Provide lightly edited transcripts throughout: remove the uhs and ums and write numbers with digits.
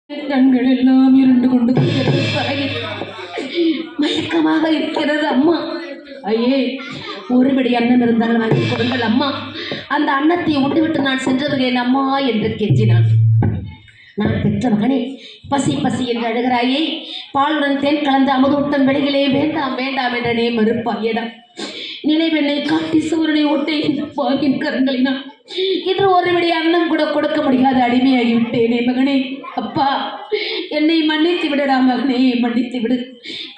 கண்கள் எல்லாம் இருண்டு கொண்டு மயக்கமாக இருக்கிறது அம்மா. ஐயே, ஒருபடி அன்னம் இருந்தால் வாங்கி கொடுங்கள் அம்மா. அந்த அன்னத்தை உண்டுவிட்டு நான் சென்று வருகிறேன் அம்மா என்று கெஞ்சினான். நான் பெற்ற மகனே, பசி பசி என்று அழுகிறாயே, பாலுடன் தேன் கலந்த அமுதூட்டம் வெளியிலே வேண்டாம் வேண்டாம் என்றனே மறுப்பாயிடம் நினைவெண்ணை காட்டி சூரனை ஓட்டை வாங்கின் கரங்களினான். இன்று ஒருபடி அன்னம் கூட கொடுக்க முடியாத அடிமையாகிவிட்டேனே மகனே. அப்பா, என்னை மன்னித்து விடடா மகனே, மன்னித்து விடு.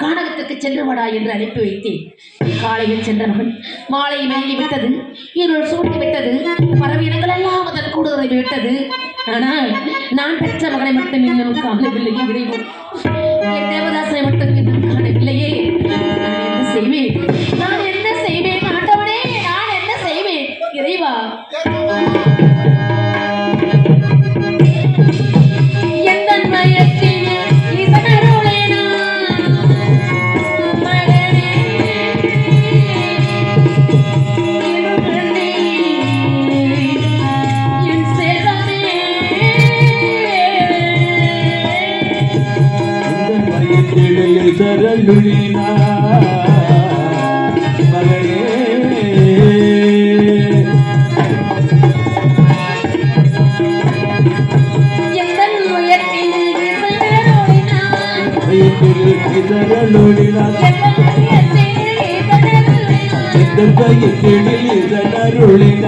கானகத்துக்கு சென்று வாடா என்று அனுப்பி வைத்தேன். காலையில் சென்ற மகன் மாலை மயங்கி விட்டது, இருள் சூட்டி விட்டது, பறவையினங்கள் எல்லாம் அதன் கூடுதலை விட்டது. ஆனால் நான் பெற்ற மகனை மட்டும் இன்னும் காணவில்லை. இறைவன் என் தேவதாசனை மட்டும் இன்னும் காணவில்லையே. நான் என்ன செய்வேன்? நான் என்ன செய்வேன்? ஆண்டவனே, நான் என்ன செய்வேன்? இறைவா, சரலுழினா மகளே, எந்தன் முயற்சியில் சரலுழினா எந்தன் பயத்தில் சரலுழினா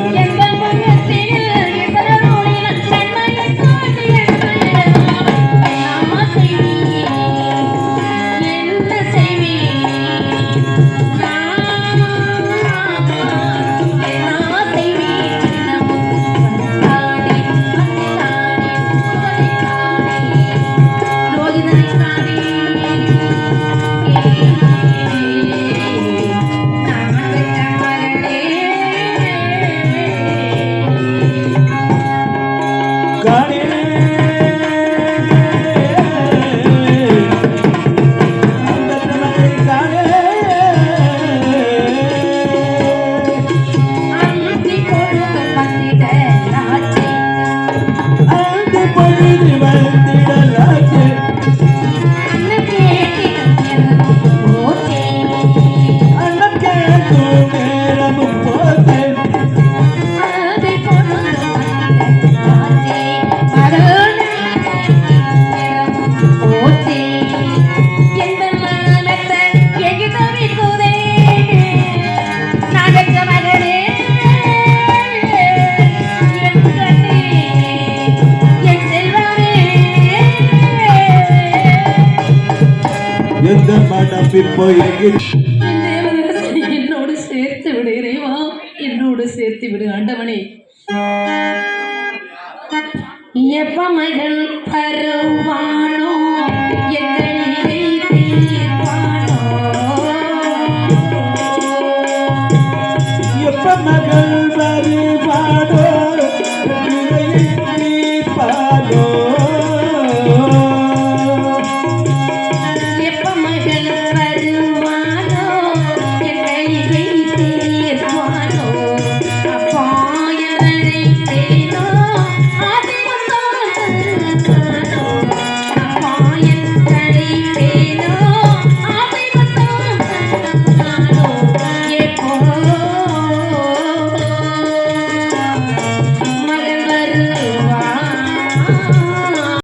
என்னோடு சேர்த்து விடு இறைவா, என்னோடு சேர்த்து விடு ஆண்டவனே. எப்ப மகள் பருவானோ